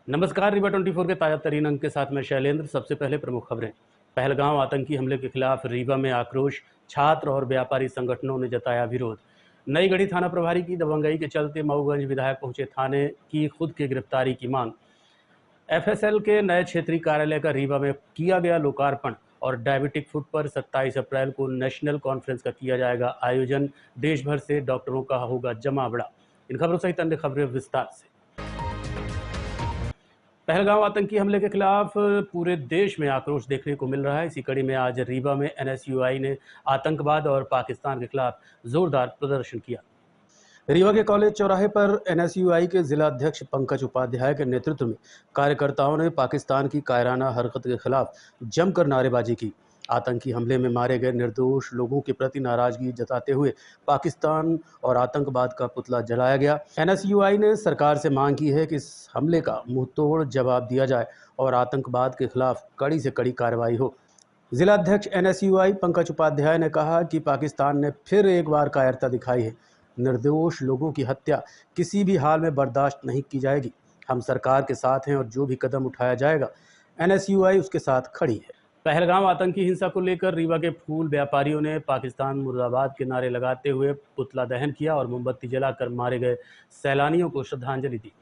नमस्कार। रीवा 24 के ताजा तरीन अंक के साथ मैं शैलेंद्र। सबसे पहले प्रमुख खबरें। पहलगांव आतंकी हमले के खिलाफ रीवा में आक्रोश, छात्र और व्यापारी संगठनों ने जताया विरोध। नई गढ़ी थाना प्रभारी की दबंगई के चलते मऊगंज विधायक पहुंचे थाने की खुद की गिरफ्तारी की मांग। एफएसएल के नए क्षेत्रीय कार्यालय का रीवा में किया गया लोकार्पण और डायबिटिक फुट पर 27 अप्रैल को नेशनल कॉन्फ्रेंस का किया जाएगा आयोजन। देश भर से डॉक्टरों का होगा जमावड़ा। इन खबरों सहित अन्य खबरें विस्तार से। पहलगांव आतंकी हमले के खिलाफ पूरे देश में आक्रोश देखने को मिल रहा है। इसी कड़ी में आज रीवा में एनएसयूआई ने आतंकवाद और पाकिस्तान के खिलाफ जोरदार प्रदर्शन किया। रीवा के कॉलेज चौराहे पर एनएसयूआई के जिला अध्यक्ष पंकज उपाध्याय के नेतृत्व में कार्यकर्ताओं ने पाकिस्तान की कायराना हरकत के खिलाफ जमकर नारेबाजी की। आतंकी हमले में मारे गए निर्दोष लोगों के प्रति नाराजगी जताते हुए पाकिस्तान और आतंकवाद का पुतला जलाया गया। एनएसयूआई ने सरकार से मांग की है कि इस हमले का मुंहतोड़ जवाब दिया जाए और आतंकवाद के खिलाफ कड़ी से कड़ी कार्रवाई हो। जिला अध्यक्ष एनएसयूआई पंकज उपाध्याय ने कहा कि पाकिस्तान ने फिर एक बार कायरता दिखाई है। निर्दोष लोगों की हत्या किसी भी हाल में बर्दाश्त नहीं की जाएगी। हम सरकार के साथ हैं और जो भी कदम उठाया जाएगा एनएसयूआई उसके साथ खड़ी है। पहलगांव आतंकी हिंसा को लेकर रीवा के फूल व्यापारियों ने पाकिस्तान मुर्दाबाद के नारे लगाते हुए पुतला दहन किया और मोमबत्ती जलाकर मारे गए सैलानियों को श्रद्धांजलि दी।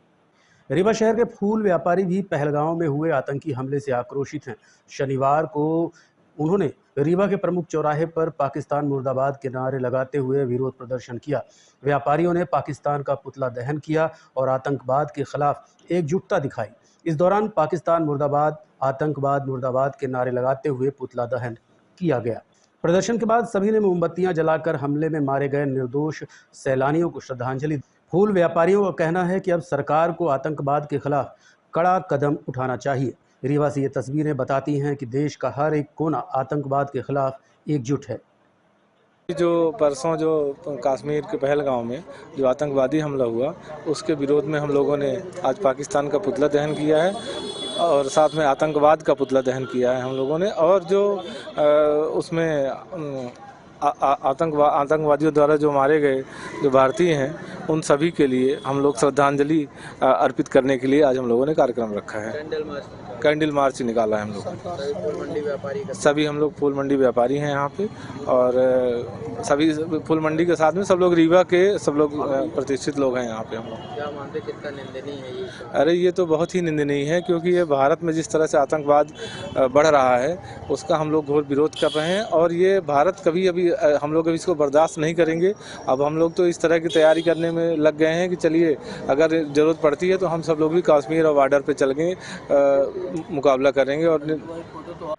रीवा शहर के फूल व्यापारी भी पहलगांव में हुए आतंकी हमले से आक्रोशित हैं। शनिवार को उन्होंने रीवा के प्रमुख चौराहे पर पाकिस्तान मुर्दाबाद के नारे लगाते हुए विरोध प्रदर्शन किया। व्यापारियों ने पाकिस्तान का पुतला दहन किया और आतंकवाद के खिलाफ एकजुटता दिखाई। इस दौरान पाकिस्तान मुर्दाबाद, आतंकवाद मुर्दाबाद के नारे लगाते हुए पुतला दहन किया गया। प्रदर्शन के बाद सभी ने मोमबत्तियां जलाकर हमले में मारे गए निर्दोष सैलानियों को श्रद्धांजलि दी। फूल व्यापारियों का कहना है कि अब सरकार को आतंकवाद के खिलाफ कड़ा कदम उठाना चाहिए। रीवा से ये तस्वीरें बताती हैं कि देश का हर एक कोना आतंकवाद के खिलाफ एकजुट है। जो परसों जो कश्मीर के पहलगांव में जो आतंकवादी हमला हुआ उसके विरोध में हम लोगों ने आज पाकिस्तान का पुतला दहन किया है और साथ में आतंकवाद का पुतला दहन किया है हम लोगों ने। और जो उसमें आतंकवादियों द्वारा जो मारे गए जो भारतीय हैं उन सभी के लिए हम लोग श्रद्धांजलि अर्पित करने के लिए आज हम लोगों ने कार्यक्रम रखा है। कैंडल मार्च निकाला है हम लोग। सभी हम लोग फूल मंडी व्यापारी हैं यहाँ पे और सभी फूल मंडी के साथ में सब लोग रीवा के सब लोग प्रतिष्ठित लोग हैं यहाँ पे। हम लोग क्या मानते कितना निंदनीय है ये? अरे ये तो बहुत ही निंदनीय है क्योंकि ये भारत में जिस तरह से आतंकवाद बढ़ रहा है उसका हम लोग घोर विरोध कर रहे हैं और ये भारत कभी अभी हम लोग अभी इसको बर्दाश्त नहीं करेंगे। अब हम लोग तो इस तरह की तैयारी करने में लग गए हैं कि चलिए अगर ज़रूरत पड़ती है तो हम सब लोग भी कश्मीर और बॉर्डर पे चल गए मुकाबला करेंगे। और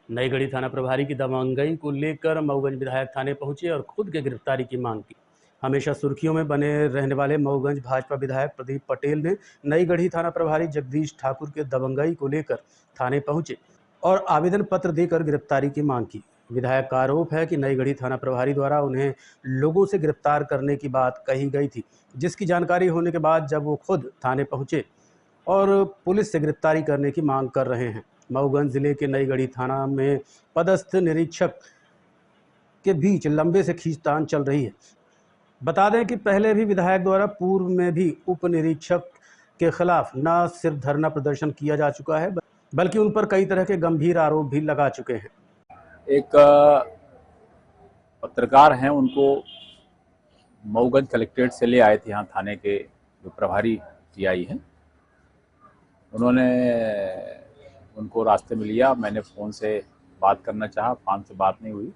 नई गढ़ी थाना प्रभारी की दबंगई को लेकर मऊगंज विधायक थाने पहुंचे और खुद की गिरफ्तारी की मांग की। हमेशा सुर्खियों में बने रहने वाले मऊगंज भाजपा विधायक प्रदीप पटेल ने नई गढ़ी थाना प्रभारी जगदीश ठाकुर के दबंगई को लेकर थाने पहुंचे और आवेदन पत्र देकर गिरफ्तारी की मांग की। विधायक का आरोप है कि नई गढ़ी थाना प्रभारी द्वारा उन्हें लोगों से गिरफ्तार करने की बात कही गई थी, जिसकी जानकारी होने के बाद जब वो खुद थाने पहुंचे और पुलिस से गिरफ्तारी करने की मांग कर रहे हैं। मऊगंज जिले के नई गढ़ी थाना में पदस्थ निरीक्षक के बीच लंबे से खींचतान चल रही है। बता दें कि पहले भी विधायक द्वारा पूर्व में भी उप निरीक्षक के खिलाफ न सिर्फ धरना प्रदर्शन किया जा चुका है बल्कि उन पर कई तरह के गंभीर आरोप भी लगा चुके हैं। एक पत्रकार हैं, उनको मऊगंज कलेक्ट्रेट से ले आए थे यहाँ थाने के जो प्रभारी टीआई हैं। उन्होंने उनको रास्ते में लिया, मैंने फ़ोन से बात करना चाहा, फ़ोन से बात नहीं हुई।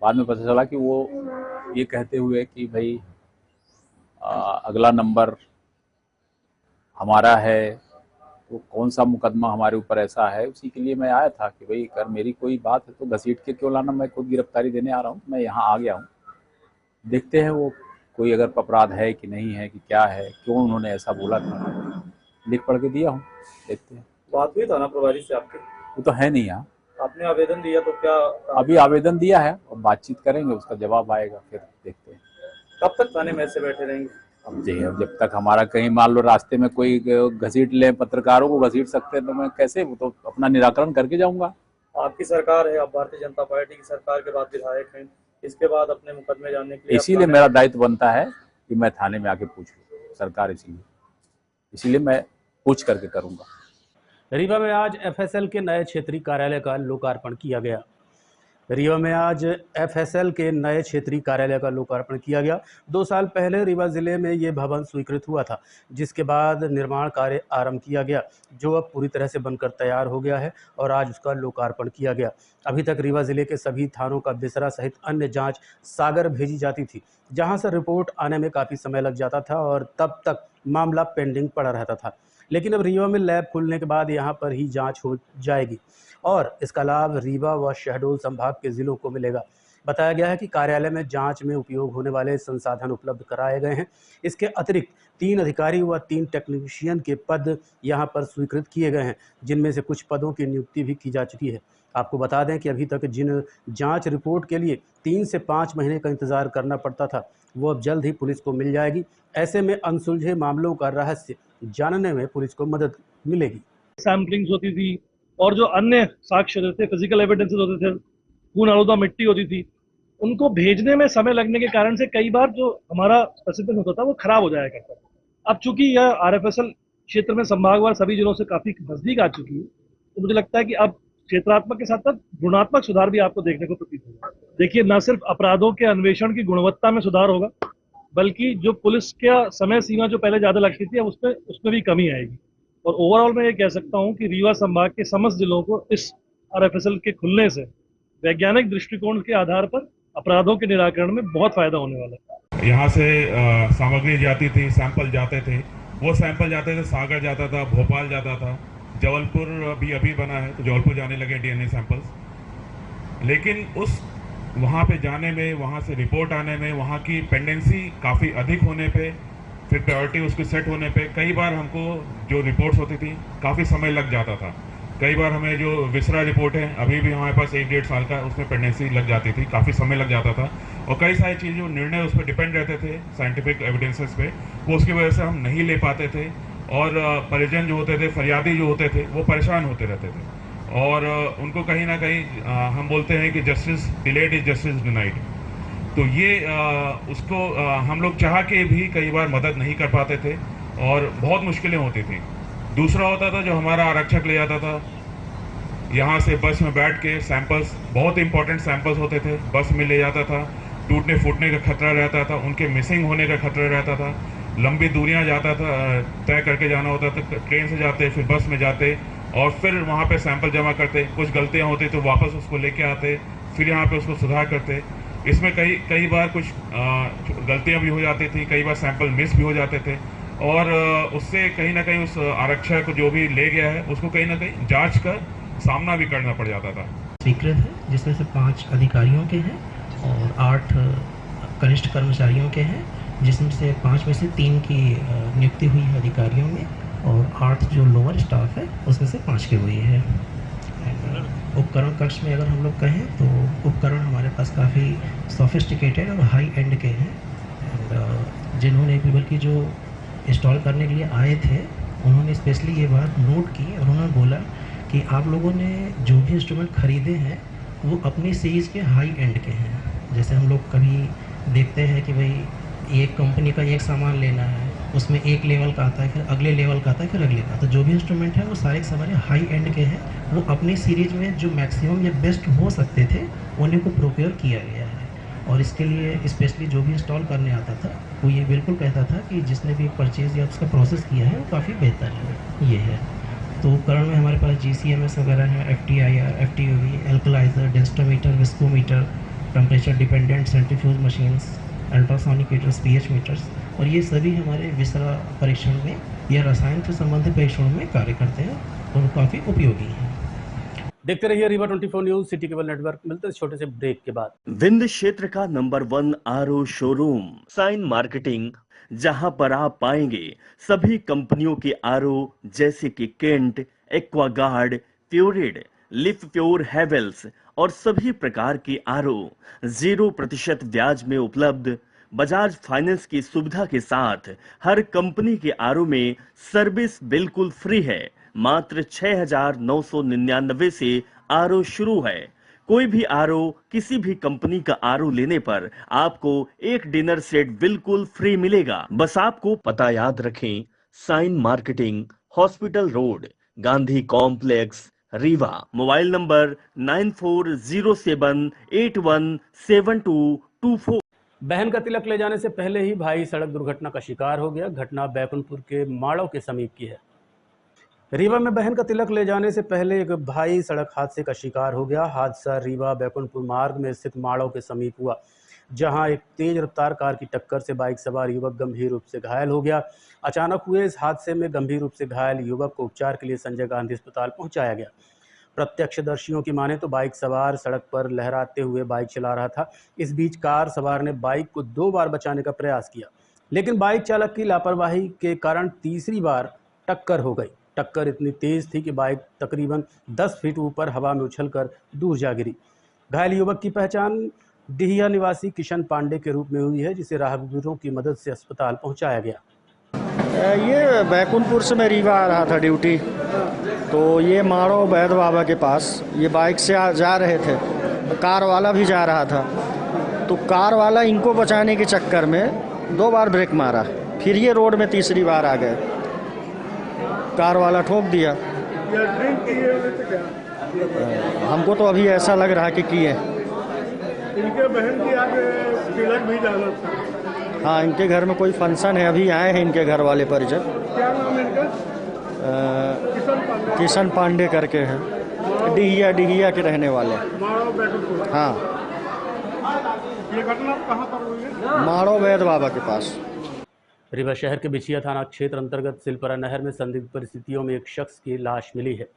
बाद में पता चला कि वो ये कहते हुए कि भाई अगला नंबर हमारा है, तो कौन सा मुकदमा हमारे ऊपर ऐसा है, उसी के लिए मैं आया था कि भाई अगर मेरी कोई बात है तो घसीट के क्यों लाना, मैं खुद गिरफ्तारी देने आ रहा हूँ। मैं यहाँ आ गया हूँ, देखते हैं वो कोई अगर अपराध है कि नहीं है कि क्या है, क्यों उन्होंने ऐसा बोला था, लिख पढ़ के दिया हूँ, देखते हैं। बात हुई थाना प्रभारी से आपके? वो तो है नहीं यहाँ। आपने आवेदन दिया तो क्या? अभी आवेदन दिया है और बातचीत करेंगे, उसका जवाब आएगा फिर देखते हैं। कब तक थाने में ऐसे बैठे रहेंगे? अब जब तक हमारा कहीं मान लो रास्ते में कोई घसीट ले, पत्रकारों को घसीट सकते हैं तो मैं कैसे, वो तो अपना निराकरण करके जाऊंगा। आपकी सरकार है, आप भारतीय जनता पार्टी की सरकार के बाद विधायक हैं, इसके बाद अपने मुकदमे जानने के लिए इसीलिए मेरा दायित्व बनता है कि मैं थाने में आके पूछ लूँ सरकार, इसीलिए मैं पूछ करके करूँगा। रीवा में आज एफएसएल के नए क्षेत्रीय कार्यालय का लोकार्पण किया गया। रीवा में आज एफएसएल के नए क्षेत्रीय कार्यालय का लोकार्पण किया गया। 2 साल पहले रीवा जिले में ये भवन स्वीकृत हुआ था, जिसके बाद निर्माण कार्य आरंभ किया गया, जो अब पूरी तरह से बनकर तैयार हो गया है और आज उसका लोकार्पण किया गया। अभी तक रीवा जिले के सभी थानों का बिसरा सहित अन्य जांच सागर भेजी जाती थी, जहां से रिपोर्ट आने में काफ़ी समय लग जाता था और तब तक मामला पेंडिंग पड़ा रहता था। लेकिन अब रीवा में लैब खुलने के बाद यहाँ पर ही जाँच हो जाएगी और इसका लाभ रीवा व शहडोल संभाग के जिलों को मिलेगा। बताया गया है कि कार्यालय में जांच में उपयोग होने वाले संसाधन उपलब्ध कराए गए हैं। इसके अतिरिक्त 3 अधिकारी व 3 टेक्नीशियन के पद यहां पर स्वीकृत किए गए हैं, जिनमें से कुछ पदों की नियुक्ति भी की जा चुकी है। आपको बता दें कि अभी तक जिन जांच रिपोर्ट के लिए 3 से 5 महीने का इंतजार करना पड़ता था, वो अब जल्द ही पुलिस को मिल जाएगी। ऐसे में अनसुलझे मामलों का रहस्य जानने में पुलिस को मदद मिलेगी। सैम्पलिंग्स होती थी और जो अन्य साक्ष्य होते थे, फिजिकल एविडेंसेस होते थे, खून आलूदा मिट्टी होती थी, उनको भेजने में समय लगने के कारण से कई बार जो हमारा स्पेसिफिक होता था वो खराब हो जाया करता था। अब चूंकि यह आरएफएसएल क्षेत्र में संभागवार सभी जिलों से काफी नजदीक आ चुकी है, तो मुझे लगता है कि अब क्षेत्रात्मक के साथ साथ गुणात्मक सुधार भी आपको देखने को प्रतीत होगा। देखिए, न सिर्फ अपराधों के अन्वेषण की गुणवत्ता में सुधार होगा, बल्कि जो पुलिस का समय सीमा जो पहले ज्यादा लगती थी, अब उसमें भी कमी आएगी। और ओवरऑल मैं ये कह सकता हूं कि रीवा संभाग के समस्त जिलों को इस आरएफएसएल के खुलने से वैज्ञानिक दृष्टिकोण के आधार पर अपराधों के निराकरण में बहुत फायदा होने वाला है। यहाँ से सामग्री जाती थी, सैंपल जाते थे, वो सैंपल जाते थे, सागर जाता था, भोपाल जाता था, जबलपुर भी अभी बना है तो जबलपुर जाने लगे डीएनए सैंपल्स। लेकिन उस वहाँ पे जाने में, वहाँ से रिपोर्ट आने में, वहाँ की पेंडेंसी काफ़ी अधिक होने पे, फिर प्रायोरिटी उसकी सेट होने पे कई बार हमको जो रिपोर्ट्स होती थी काफ़ी समय लग जाता था। कई बार हमें जो विसरा रिपोर्ट है अभी भी हमारे पास 1-1.5 साल का, उसमें पेंडेंसी लग जाती थी, काफ़ी समय लग जाता था। और कई सारी चीज़ जो निर्णय उस पर डिपेंड रहते थे साइंटिफिक एविडेंसेस पे, वो उसकी वजह से हम नहीं ले पाते थे और परिजन जो होते थे, फरियादी जो होते थे, वो परेशान होते रहते थे और उनको कहीं ना कहीं हम बोलते हैं कि justice delayed is justice denied. तो ये उसको हम लोग चाह के भी कई बार मदद नहीं कर पाते थे और बहुत मुश्किलें होती थी। दूसरा होता था जो हमारा आरक्षक ले जाता था, यहाँ से बस में बैठ के सैंपल्स, बहुत इंपॉर्टेंट सैंपल्स होते थे, बस में ले जाता था, टूटने फूटने का खतरा रहता था, उनके मिसिंग होने का खतरा रहता था, लंबी दूरियाँ जाता था, तय करके जाना होता था, ट्रेन से जाते, फिर बस में जाते और फिर वहाँ पे सैंपल जमा करते, कुछ गलतियाँ होती तो वापस उसको लेके आते, फिर यहाँ पे उसको सुधार करते। इसमें कई बार कुछ गलतियाँ भी हो जाती थी, कई बार सैंपल मिस भी हो जाते थे और उससे कहीं ना कहीं उस आरक्षक जो भी ले गया है उसको कहीं ना कहीं जांच कर सामना भी करना पड़ जाता था। स्वीकृत है, जिसमें से 5 अधिकारियों के हैं और 8 कनिष्ठ कर्मचारियों के हैं, जिसमें से 5 में से 3 की नियुक्ति हुई है अधिकारियों में और 8 जो लोअर स्टाफ है उसमें से 5 की हुई है। उपकरण कक्ष में अगर हम लोग कहें तो उपकरण हमारे पास काफ़ी सोफिस्टिकेटेड और हाई एंड के हैं एंड जिन्होंने भी बल्कि जो इंस्टॉल करने के लिए आए थे उन्होंने स्पेशली ये बात नोट की और उन्होंने बोला कि आप लोगों ने जो भी इंस्ट्रूमेंट खरीदे हैं वो अपनी सीरीज़ के हाई एंड के हैं। जैसे हम लोग कभी देखते हैं कि भाई एक कंपनी का एक सामान लेना है, उसमें एक लेवल का आता है, फिर अगले लेवल का आता है, फिर अगले का। तो जो भी इंस्ट्रूमेंट है वो सारे हमारे हाई एंड के हैं, वो अपनी सीरीज में जो मैक्सिमम या बेस्ट हो सकते थे उन्हीं को प्रोक्योर किया गया है। और इसके लिए स्पेशली जो भी इंस्टॉल करने आता था वो ये बिल्कुल कहता था कि जिसने भी परचेज़ या उसका प्रोसेस किया है वो काफ़ी बेहतर है। ये है तो उपकरण में हमारे पास GCMS वगैरह है, FTIR, FTUV, alkaliser, densitometer, viscometer, temperature dependent centrifuge machines, ultrasonic heaters, pH meters, और ये सभी हमारे विसरा परीक्षण में या रसायन से संबंधित परीक्षणों में कार्य करते हैं और काफ़ी उपयोगी हैं। देखते रहिए Rewa 24 news, city cable network. मिलते हैं छोटे से ब्रेक के बाद। विंध्य क्षेत्र का number 1 RO showroom Sign Marketing, जहां पर आप पाएंगे सभी कंपनियों के RO जैसे कि केंट, एक्वागार्ड, प्योरिड, लिफ प्योर, हेवेल्स और सभी प्रकार के RO 0% ब्याज में उपलब्ध। बजाज फाइनेंस की सुविधा के साथ हर कंपनी के RO में सर्विस बिल्कुल फ्री है। मात्र 6,999 से RO शुरू है। कोई भी RO किसी भी कंपनी का RO लेने पर आपको एक डिनर सेट बिल्कुल फ्री मिलेगा। बस आपको पता याद रखें, Sign Marketing, hospital road, Gandhi complex, Rewa. Mobile number 9407817224। बहन का तिलक ले जाने से पहले ही भाई सड़क दुर्घटना का शिकार हो गया। घटना बैकुंठपुर के माड़ों के समीप की है। रीवा में बहन का तिलक ले जाने से पहले एक भाई सड़क हादसे का शिकार हो गया। हादसा रीवा बैकुंठपुर मार्ग में स्थित माड़ों के समीप हुआ, जहां एक तेज रफ्तार कार की टक्कर से बाइक सवार युवक गंभीर रूप से घायल हो गया। अचानक हुए इस हादसे में गंभीर रूप से घायल युवक को उपचार के लिए संजय गांधी अस्पताल पहुंचाया गया। प्रत्यक्षदर्शियों की माने तो बाइक सवार सड़क पर लहराते हुए बाइक चला रहा था। इस बीच कार सवार ने बाइक को 2 बार बचाने का प्रयास किया, लेकिन बाइक चालक की लापरवाही के कारण तीसरी बार टक्कर हो गई। टक्कर इतनी तेज थी कि बाइक तकरीबन 10 फीट ऊपर हवा में उछलकर दूर जा गिरी। घायल युवक की पहचान डिहिया निवासी किशन पांडे के रूप में हुई है, जिसे राहगीरों की मदद से अस्पताल पहुंचाया गया। ये बैकुंठपुर से मैं रीवा आ रहा था ड्यूटी, तो ये माड़ो बैद बाबा के पास ये बाइक से जा रहे थे, कार वाला भी जा रहा था, तो कार वाला इनको बचाने के चक्कर में 2 बार ब्रेक मारा, फिर ये रोड में तीसरी बार आ गए, कार वाला ठोक दिया। हमको तो अभी ऐसा लग रहा कि किए। इनके बहन की आज तिलक भी जाना था। हाँ, इनके घर में कोई फंक्शन है, अभी आए हैं इनके घर वाले परिजन। क्या नाम है इनका? किशन पांडे करके हैं, डिहिया के रहने वाले। हाँ। ये घटना कहाँ पर हुई है? माड़ो वैद बाबा के पास। रीवा शहर के बिछिया थाना क्षेत्र अंतर्गत सिलपरा नहर में संदिग्ध परिस्थितियों में एक शख्स की लाश मिली है।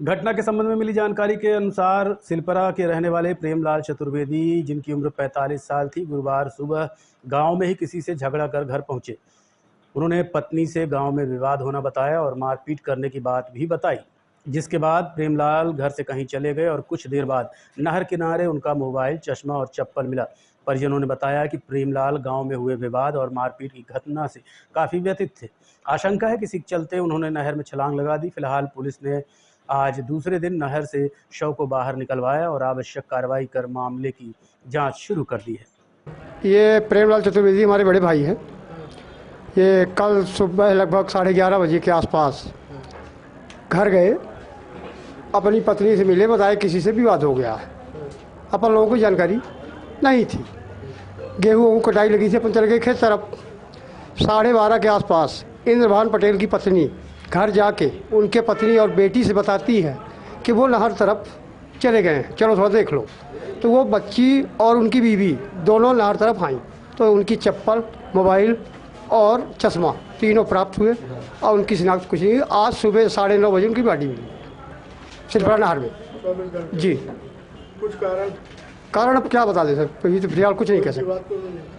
घटना के संबंध में मिली जानकारी के अनुसार सिलपरा के रहने वाले प्रेमलाल चतुर्वेदी, जिनकी उम्र 45 साल थी, गुरुवार सुबह गांव में ही किसी से झगड़ा कर घर पहुंचे। उन्होंने पत्नी से गांव में विवाद होना बताया और मारपीट करने की बात भी बताई, जिसके बाद प्रेमलाल घर से कहीं चले गए और कुछ देर बाद नहर किनारे उनका मोबाइल, चश्मा और चप्पल मिला। परिजनों ने बताया कि प्रेमलाल गांव में हुए विवाद और मारपीट की घटना से काफ़ी व्यथित थे। आशंका है कि इसी चलते उन्होंने नहर में छलांग लगा दी। फिलहाल पुलिस ने आज दूसरे दिन नहर से शव को बाहर निकलवाया और आवश्यक कार्रवाई कर मामले की जांच शुरू कर दी है। ये प्रेमलाल चतुर्वेदी हमारे बड़े भाई हैं। ये कल सुबह लगभग 11:30 बजे के आसपास घर गए, अपनी पत्नी से मिले, बताया किसी से विवाद हो गया है। अपन लोगों को जानकारी नहीं थी। गेहूँ कटाई लगी थी, अपन चल गए खेत तरफ। 12:30 के आसपास इंद्रभान पटेल की पत्नी घर जाके उनके पत्नी और बेटी से बताती है कि वो नहर तरफ चले गए हैं, चलो थोड़ा देख लो। तो वो बच्ची और उनकी बीवी दोनों नहर तरफ आई, तो उनकी चप्पल, मोबाइल और चश्मा तीनों प्राप्त हुए और उनकी शिनाख्त कुछ नहीं। आज सुबह 9:30 बजे उनकी बॉडी मिली सिलपरा नहर में। जी, कुछ कारण अब क्या बता दे सर, ये तो फिलहाल कुछ नहीं कह सकते।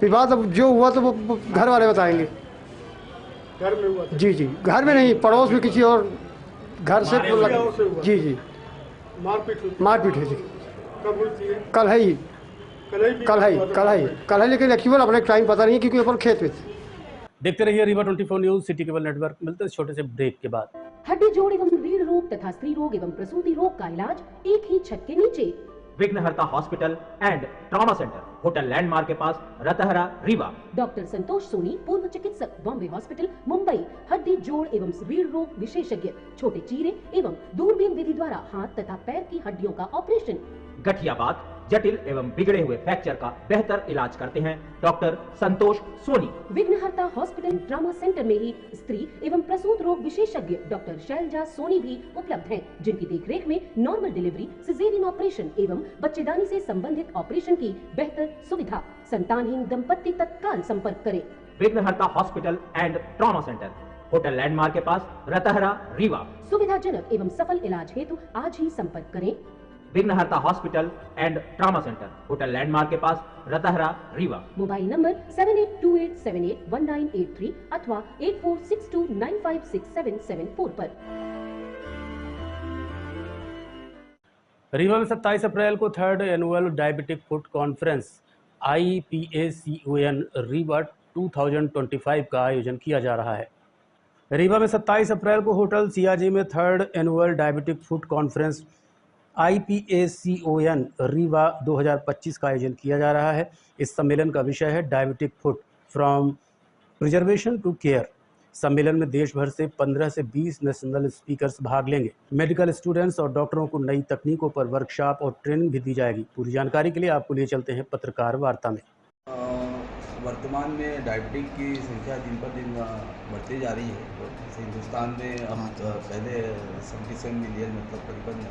विवाद अब जो हुआ तो वो घर वाले बताएंगे। घर में हुआ था? जी, घर में नहीं, पड़ोस में किसी और घर से। जी, मारपीट हुई थी। कब हुई थी? कल है, लेकिन एक्चुअल अपने टाइम पता नहीं क्योंकि अपन खेत में थे। देखते रहिए Rewa 24 news, city cable network. मिलते हैं छोटे से ब्रेक के बाद। हड्डी जोड़ एवं रीढ़ रोग तथा स्त्री रोग एवं प्रसूति रोग का इलाज एक ही छत के नीचे। विघ्नहर्ता hospital and trauma centre, hotel landmark के पास, रतहरा, रीवा। डॉक्टर संतोष सोनी, पूर्व चिकित्सक, बॉम्बे हॉस्पिटल, मुंबई। हड्डी जोड़ एवं रीढ़ रोग विशेषज्ञ, छोटे चीरे एवं दूरबीन विधि द्वारा हाथ तथा पैर की हड्डियों का ऑपरेशन। गठियाबात, जटिल एवं बिगड़े हुए फ्रैक्चर का बेहतर इलाज करते हैं डॉक्टर संतोष सोनी। विघ्नहर्ता हॉस्पिटल ट्रॉमा सेंटर में ही स्त्री एवं प्रसूत रोग विशेषज्ञ डॉक्टर शैलजा सोनी भी उपलब्ध हैं, जिनकी देखरेख में नॉर्मल डिलीवरी, सिजेरियन ऑपरेशन एवं बच्चेदानी से संबंधित ऑपरेशन की बेहतर सुविधा। संतानहीन दंपत्ति तत्काल संपर्क करें। विघ्नहर्ता hospital and trauma centre, hotel landmark के पास, रतहरा, रीवा। सुविधाजनक एवं सफल इलाज हेतु आज ही संपर्क करें। विघ्नहर्ता hospital and trauma centre, hotel landmark के पास, रतहरा, रीवा। मोबाइल नंबर 7828781983 अथवा 8462956774 पर। रीवा में 27 अप्रैल को 3rd annual diabetic foot conference IPACON Rewa 2025 का आयोजन किया जा रहा है। रीवा में 27 अप्रैल को होटल सियाजी में 3rd annual diabetic foot conference IPACON Rewa 2025 का आयोजन किया जा रहा है। इस सम्मेलन का विषय है diabetic foot from preservation to care. सम्मेलन में देश भर से 15 से 20 नेशनल स्पीकर्स भाग लेंगे। मेडिकल स्टूडेंट्स और डॉक्टरों को नई तकनीकों पर वर्कशॉप और ट्रेनिंग भी दी जाएगी। पूरी जानकारी के लिए आपको लिए चलते हैं पत्रकार वार्ता में। वर्तमान में डायबिटिक की संख्या दिन पर दिन बढ़ती जा रही है। जैसे हिंदुस्तान में अब पहले 77 मिलियन मतलब करीबन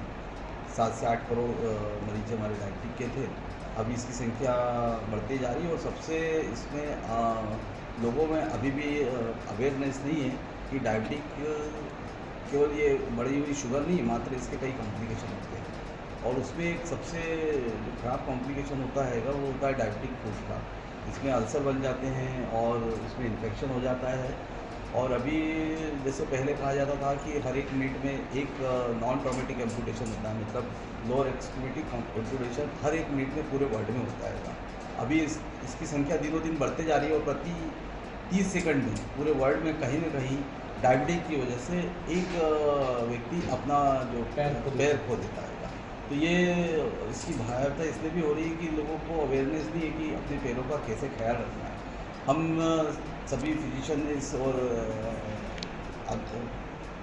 7 से 8 करोड़ मरीज हमारे डायबिटिक के थे। अब इसकी संख्या बढ़ती जा रही है और सबसे इसमें लोगों में अभी भी अवेयरनेस नहीं है कि डायबिटिक केवल ये बढ़ी हुई शुगर नहीं, मात्र इसके कई कॉम्प्लिकेशन होते हैं और उसमें एक सबसे खराब कॉम्प्लिकेशन होता है वो होता है डायबिटिक फूड का। इसमें अल्सर बन जाते हैं और इसमें इन्फेक्शन हो जाता है। और अभी जैसे पहले कहा जाता था कि हर एक मिनट में एक नॉन ट्रॉमेटिक एम्पुटेशन होता है, मतलब लोअर एक्सट्रीमिटी एम्पुटेशन हर एक मिनट में पूरे वर्ल्ड में होता है। अभी इसकी संख्या दिनों दिन बढ़ते जा रही है और प्रति 30 सेकंड में पूरे वर्ल्ड में कहीं ना कहीं डायबिटिक की वजह से एक व्यक्ति अपना जो पैर खो देता है। तो ये इसकी भयावहता इसलिए भी हो रही है कि लोगों को अवेयरनेस नहीं है कि अपने पैरों का कैसे ख्याल रखना है। हम सभी फिजिशियन ने इस और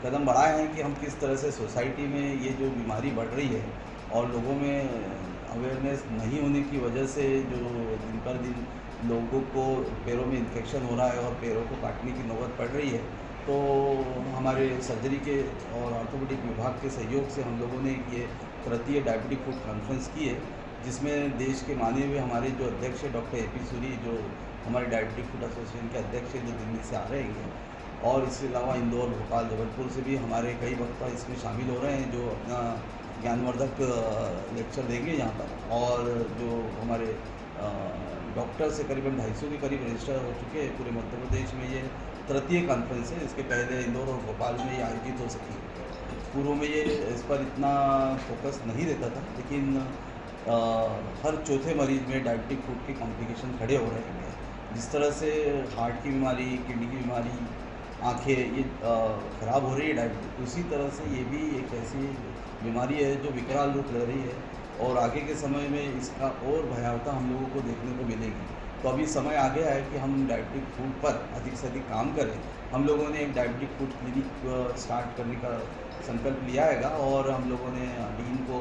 कदम बढ़ाए हैं कि हम किस तरह से सोसाइटी में ये जो बीमारी बढ़ रही है और लोगों में अवेयरनेस नहीं होने की वजह से जो दिन पर दिन लोगों को पैरों में इन्फेक्शन हो रहा है और पैरों को काटने की नौबत पड़ रही है। तो हमारे सर्जरी के और ऑर्थोपेडिक विभाग के सहयोग से हम लोगों ने ये तृतीय डायबिटिक फूड कॉन्फ्रेंस की है, जिसमें देश के माने हुए हमारे जो अध्यक्ष है डॉक्टर ए.पी. सूरी, जो हमारे डायबिटिक फूड एसोसिएशन के अध्यक्ष हैं, जो दिल्ली से आ रहे हैं, और इसके अलावा इंदौर, भोपाल, जबलपुर से भी हमारे कई वक्ता इसमें शामिल हो रहे हैं जो अपना ज्ञानवर्धक लेक्चर देंगे यहाँ पर। और जो हमारे डॉक्टर से करीबन 250 के करीब रजिस्टर हो चुके हैं पूरे मध्य प्रदेश में। ये तृतीय कॉन्फ्रेंस है। इसके पहले इंदौर और भोपाल में ये आयोजित हो सकी। पूर्व में ये इस पर इतना फोकस नहीं रहता था, लेकिन हर चौथे मरीज में डायबिटिक फूड के कॉम्प्लिकेशन खड़े हो रहे हैं। जिस तरह से हार्ट की बीमारी, किडनी की बीमारी, आँखें ये ख़राब हो रही है डायबिटिक, उसी तरह से ये भी एक ऐसी बीमारी है जो विकराल रूप ले रही है और आगे के समय में इसका और भयावहता हम लोगों को देखने को मिलेगी। तो अभी समय आ गया है कि हम डायबिटिक फूड पर अधिक से अधिक काम करें। हम लोगों ने एक डायबिटिक फूड क्लिनिक स्टार्ट करने का संकल्प लिया है और हम लोगों ने डीन को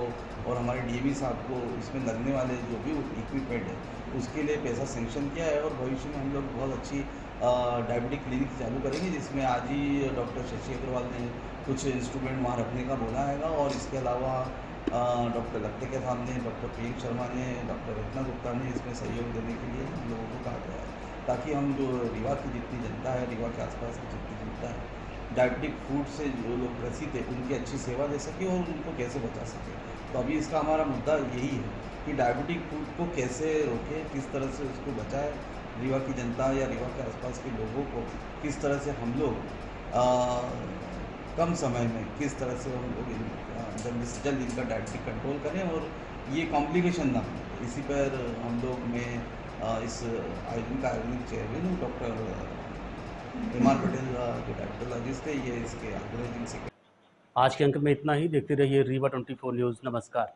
और हमारे डीएमई साहब को इसमें लगने वाले जो भी इक्विपमेंट है उसके लिए पैसा सेंक्शन किया है और भविष्य में हम लोग बहुत अच्छी डायबिटिक क्लिनिक चालू करेंगे, जिसमें आज ही डॉक्टर शशि अग्रवाल ने कुछ इंस्ट्रूमेंट वहाँ रखने का बोला है। और इसके अलावा डॉक्टर लक्टे के सामने डॉक्टर प्रियंक शर्मा ने, डॉक्टर रत्ना गुप्ता ने इसमें सहयोग देने के लिए हम लोगों को कहा गया है, ताकि हम जो रीवा की जितनी जनता है, रीवा के आसपास की जितनी जनता है, डायबिटिक फूड से जो लोग ग्रसित है उनकी अच्छी सेवा दे सके और उनको कैसे बचा सके। तो अभी इसका हमारा मुद्दा यही है कि डायबिटिक फूड को कैसे रोकें, किस तरह से उसको बचाएं। रीवा की जनता या रीवा के आसपास के लोगों को किस तरह से हम लोग कम समय में किस तरह से हम लोग जल्द से जल्द इनका डायबिटिक कंट्रोल करें और ये कॉम्प्लिकेशन ना हो। इसी पर हम लोग में इस आयोजन का आयोजन चेयरमैन हूँ डॉक्टर एम.आर. पटेल जो डायबिटोलॉजिस्ट है, ये इसके ऑर्गेनाइजिंग सेक्रेटरी। आज के अंक में इतना ही। देखते रहिए रीवा 24 न्यूज़। नमस्कार।